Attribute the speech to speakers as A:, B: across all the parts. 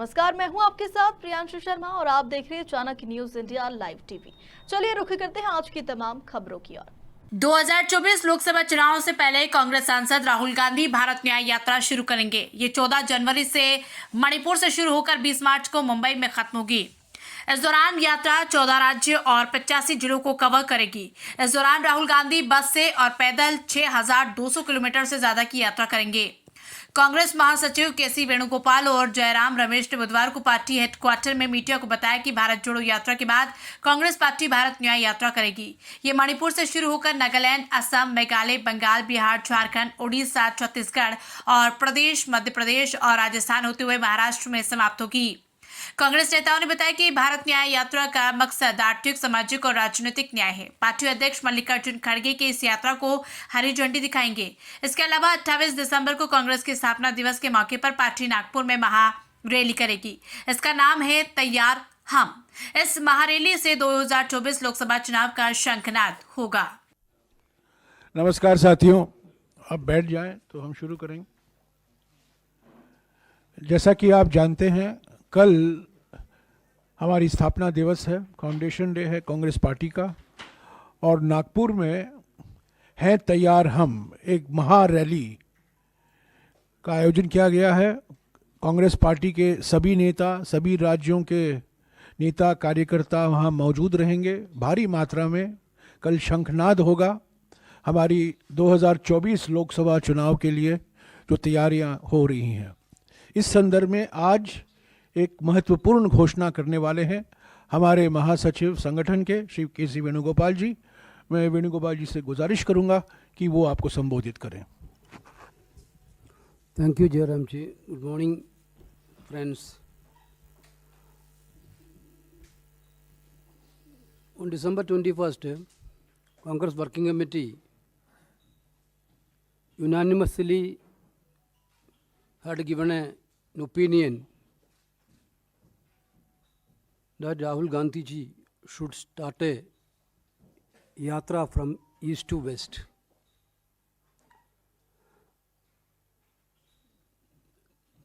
A: नमस्कार, मैं हूं आपके साथ प्रियांशु शर्मा और आप देख रहे हैं Chanakya news India live TV. चलिए रुख करते हैं आज की तमाम खबरों की ओर।
B: 2024 लोकसभा चुनाव से पहले कांग्रेस सांसद राहुल गांधी भारत न्याय यात्रा शुरू करेंगे। ये 14 जनवरी से मणिपुर से शुरू होकर 20 मार्च को मुंबई में खत्म होगी। इस दौरान यात्रा 14 राज्य और 85 जिलों को कवर करेगी। इस दौरान राहुल गांधी बस से और पैदल 6200 किलोमीटर से ज्यादा की यात्रा करेंगे। कांग्रेस महासचिव केसी वेणुगोपाल और जयराम रमेश ने बुधवार को पार्टी हेडक्वार्टर में मीडिया को बताया कि भारत जोड़ो यात्रा के बाद कांग्रेस पार्टी भारत न्याय यात्रा करेगी। ये मणिपुर से शुरू होकर नागालैंड, असम, मेघालय, बंगाल, बिहार, झारखंड, उड़ीसा, छत्तीसगढ़ और प्रदेश, मध्य प्रदेश और राजस्थान होते हुए महाराष्ट्र में समाप्त होगी। कांग्रेस नेताओं ने बताया कि भारत न्याय यात्रा का मकसद आर्थिक, सामाजिक और राजनीतिक न्याय है। पार्टी अध्यक्ष मल्लिकार्जुन खड़गे के इस यात्रा को हरी झंडी दिखाएंगे। इसके अलावा 28 दिसंबर को कांग्रेस के स्थापना दिवस के मौके पर पार्टी नागपुर में महा रैली करेगी। इसका नाम है तैयार हम। इस महारैली से 2024 लोकसभा चुनाव का शंखनाद होगा।
C: नमस्कार साथियों, अब बैठ जाएं तो हम शुरू करेंगे। जैसा कि आप जानते हैं, कल हमारी स्थापना दिवस है, फाउंडेशन डे है कांग्रेस पार्टी का, और नागपुर में है तैयार हम, एक महा रैली का आयोजन किया गया है। कांग्रेस पार्टी के सभी नेता, सभी राज्यों के नेता, कार्यकर्ता वहाँ मौजूद रहेंगे। भारी मात्रा में कल शंखनाद होगा। हमारी 2024 लोकसभा चुनाव के लिए जो तैयारियां हो रही हैं, इस संदर्भ में आज एक महत्वपूर्ण घोषणा करने वाले हैं हमारे महासचिव संगठन के श्री केसी वेणुगोपाल जी। मैं वेणुगोपाल जी से गुजारिश करूंगा कि वो आपको संबोधित करें।
D: Thank you Jairam ji. Good morning friends. On December 21st, Congress Working Committee unanimously had given an opinion that Rahul Gandhi ji should start a yatra from east to west.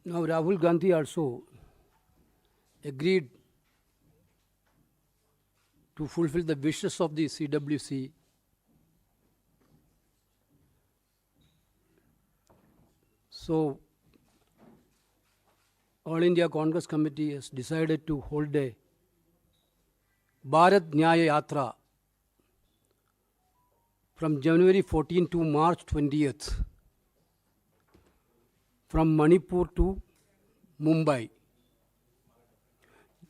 D: Now Rahul Gandhi also agreed to fulfill the wishes of the CWC. So All India Congress Committee has decided to hold a Bharat Nyaya Yatra from January 14 to March 20th from Manipur to Mumbai.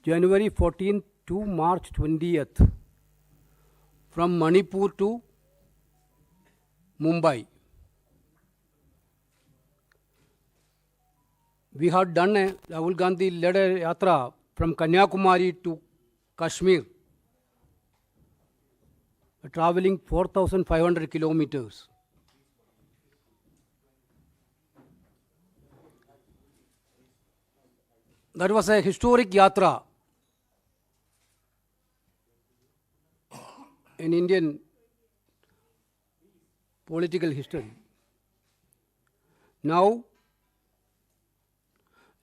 D: January 14th to March 20th from Manipur to Mumbai. We had done a Rahul Gandhi led a yatra from Kanyakumari to Kashmir, traveling 4,500 kilometers. That was a historic yatra in Indian political history. Now,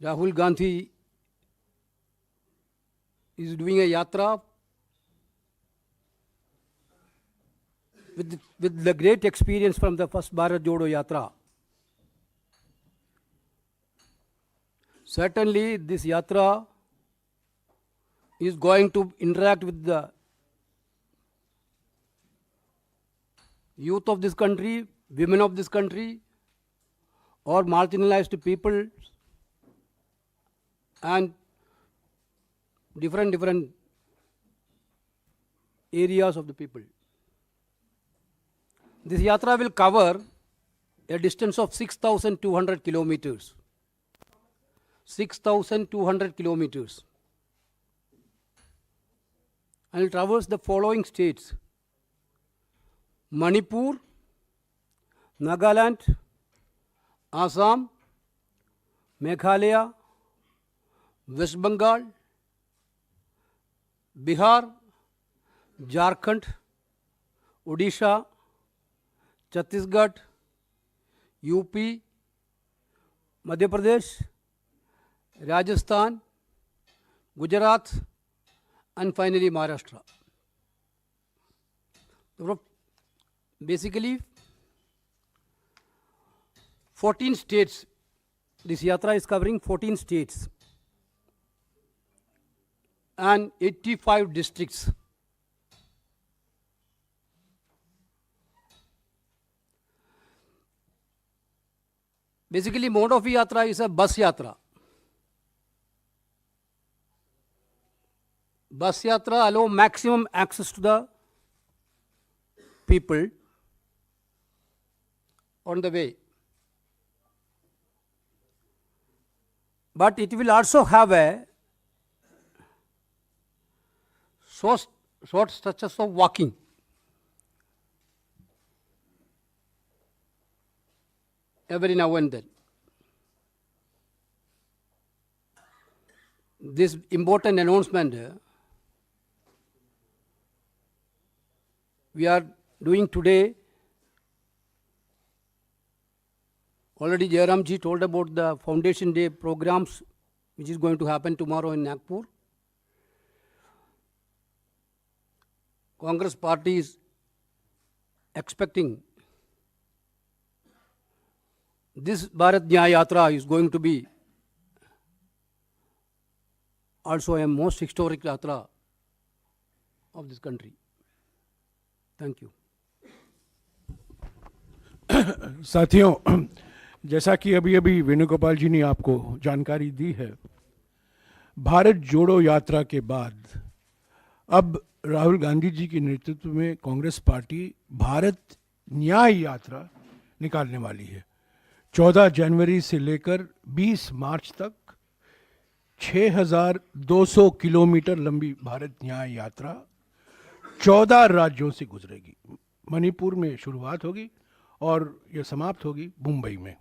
D: Rahul Gandhi is doing a yatra with the great experience from the first Bharat Jodo Yatra. Certainly, this yatra is going to interact with the youth of this country, women of this country, or marginalized people, and different areas of the people. This yatra will cover a distance of 6,200 kilometers. 6,200 kilometers. And it travels the following states: Manipur, Nagaland, Assam, Meghalaya, West Bengal, Bihar, Jharkhand, Odisha, Chhattisgarh, UP, Madhya Pradesh, Rajasthan, Gujarat, and finally Maharashtra. So basically, 14 states. This yatra is covering 14 states and 85 districts. Basically, mode of yatra is a bus yatra. Bus yatra allow maximum access to the people on the way. But it will also have a short stretches of walking. Every now and then. This important announcement we are doing today. Already Jairam ji told about the Foundation Day programs which is going to happen tomorrow in Nagpur. Congress party is expecting this Bharat Nyaya Yatra is going to be also a most historic yatra of this country. Thank you.
C: साथियों, जैसा कि अभी अभी वेणुगोपाल जी ने आपको जानकारी दी है, भारत जोड़ो यात्रा के बाद अब राहुल गांधी जी के नेतृत्व में कांग्रेस पार्टी भारत न्याय यात्रा निकालने वाली है। 14 जनवरी से लेकर 20 मार्च तक 6,200 किलोमीटर लंबी भारत न्याय यात्रा 14 राज्यों से गुजरेगी। मणिपुर में शुरुआत होगी और यह समाप्त होगी मुंबई में।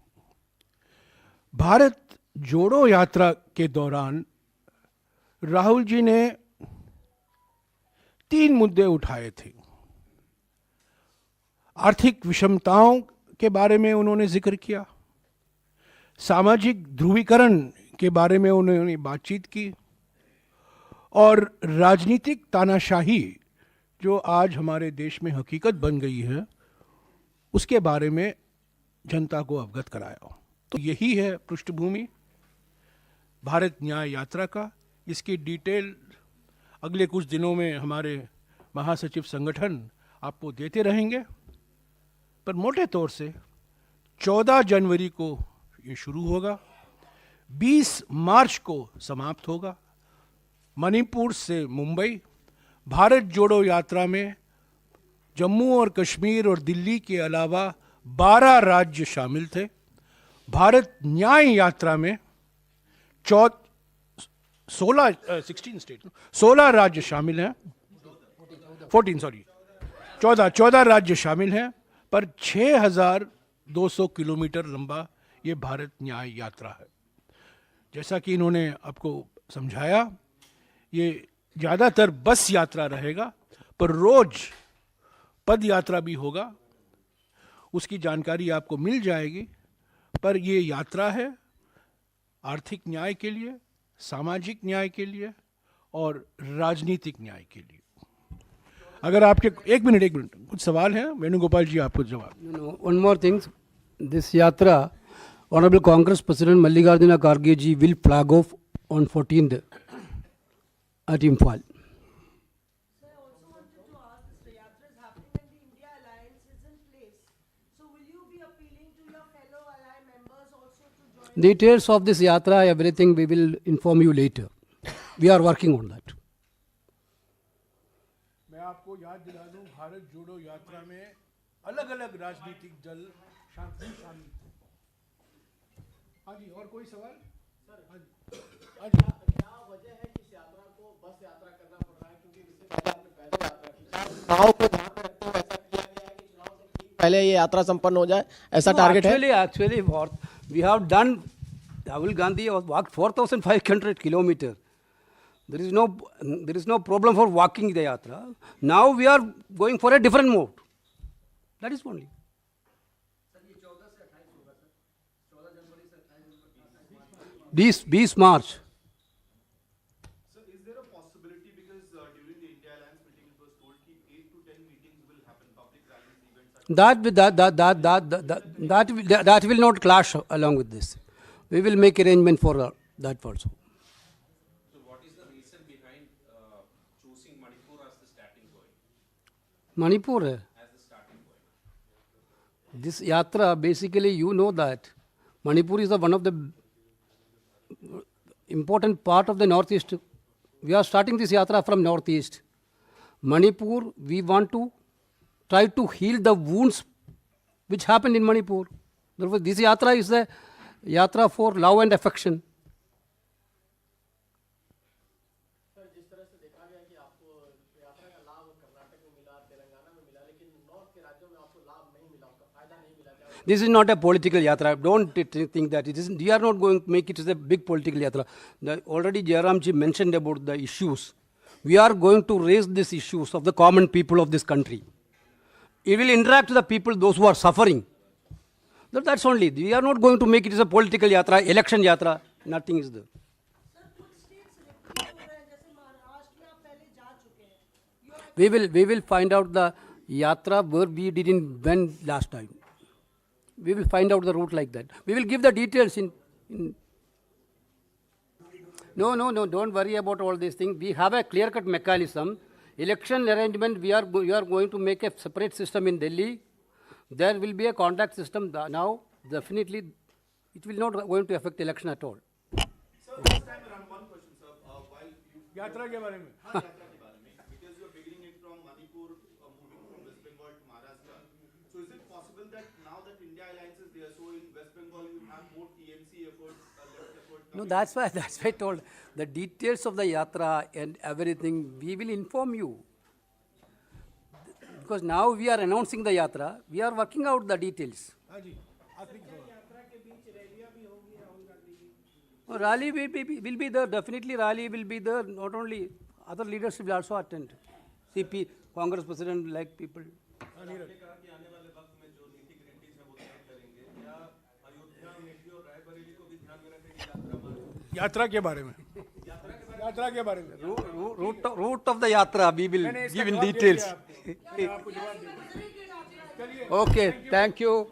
C: भारत जोड़ो यात्रा के दौरान राहुल जी ने 3 मुद्दे उठाए थे। आर्थिक विषमताओं के बारे में उन्होंने जिक्र किया, सामाजिक ध्रुवीकरण के बारे में उन्होंने बातचीत की और राजनीतिक तानाशाही जो आज हमारे देश में हकीकत बन गई है उसके बारे में जनता को अवगत कराया। तो यही है पृष्ठभूमि भारत न्याय यात्रा का। इसकी डिटेल अगले कुछ दिनों में हमारे महासचिव संगठन आपको देते रहेंगे, पर मोटे तौर से 14 जनवरी को ये शुरू होगा, 20 मार्च को समाप्त होगा। मणिपुर से मुंबई। भारत जोड़ो यात्रा में जम्मू और कश्मीर और दिल्ली के अलावा 12 राज्य शामिल थे। भारत न्याय यात्रा में 16 राज्य शामिल हैं, 14 राज्य शामिल हैं, पर 6,200 किलोमीटर लंबा ये भारत न्याय यात्रा है। जैसा कि इन्होंने आपको समझाया, ये ज़्यादातर बस यात्रा रहेगा, पर रोज पद यात्रा भी होगा, उसकी जानकारी आपको मिल जाएगी। पर ये यात्रा है आर्थिक न्याय के लिए, सामाजिक न्याय के लिए और राजनीतिक न्याय के लिए। अगर आपके एक मिनट कुछ सवाल हैं, वेणुगोपाल जी आपको जवाब।
D: One more thing, this yatra, Honorable Congress President Mallikarjuna Kharge ji will flag off on 14th at Imphal.
E: Sir, I also wanted to ask, this yatra is happening and the India Alliance is in place. So will you be appealing to your fellow ally members also to join?
D: Details of this yatra, everything we will inform you later. We are working on that.
C: मैं आपको याद दिला दूं, भारत जोड़ो यात्रा में अलग अलग राजनीतिक दल शामिल थे। हाँ जी, और कोई सवाल? हाँ जी।
F: क्या वजह है कि इस यात्रा को बस यात्रा करना पड़ रहा है, क्योंकि इससे पहले आपने पैदल यात्रा की? चुनाव को ध्यान में रखते हुए ऐसा किया गया है कि चुनाव से ठीक पहले ये यात्रा संपन्न हो जाए, ऐसा टारगेट है?
D: Actually, what we have done, Rahul Gandhi has walked 4,500 kilometers. There is no problem for walking the yatra. Now we are going for a different mode. That is only. 20 March. That will not clash along with this. We will make arrangement for that also.
G: So what is the reason behind choosing Manipur as the starting point?
D: Manipur,
G: As the starting point.
D: this yatra, basically you know that Manipur is one of the important part of the northeast. We are starting this yatra from northeast. Manipur, we want to try to heal the wounds which happened in Manipur. Therefore, this yatra is a yatra for love and affection.
F: Sir जिस तरह से देखा गया कि आपको यात्रा का लाभ कर्नाटक में मिला, तेलंगाना में मिला, लेकिन नॉर्थ के राज्यों में आपको लाभ नहीं मिला, उसका फायदा नहीं मिला, क्या
D: This is not a political yatra. Don't think that it is. We are not going to make it as a big political yatra. Already Jairamji mentioned about the issues. We are going to raise these issues of the common people of this country. It will interact with the people, those who are suffering. That's only. We are not going to make it as a political yatra, election yatra. Nothing is there.
E: Sir कुछ states repeat हो रहे हैं, जैसे महाराष्ट्र में आप पहले जा चुके हैं.
D: We will find out the yatra where we didn't went last time. We will find out the route like that. We will give the details in No, don't worry about all these things. We have a clear-cut mechanism. Election arrangement, we are going to make a separate system in Delhi. There will be a contact system now. Definitely, it will not going to affect election at all.
C: यात्रा के बारे में
G: Because you are beginning it from Manipur, moving from West Bengal to Maharashtra. So is it possible that now that India Alliance is there, so in West Bengal you have more TMC efforts, left effort?
D: No, that's why I told the details of the yatra and everything. We will inform you because now we are announcing the yatra. We are working out the details.
C: हाँ जी आखिरी
D: Rally will be there. Definitely, rally will be there. Not only other leaders will also attend. CP, Congress President, like people.
C: यात्रा के बारे में यात्रा के बारे में
D: Route of the yatra, we will give in details. Okay, thank you.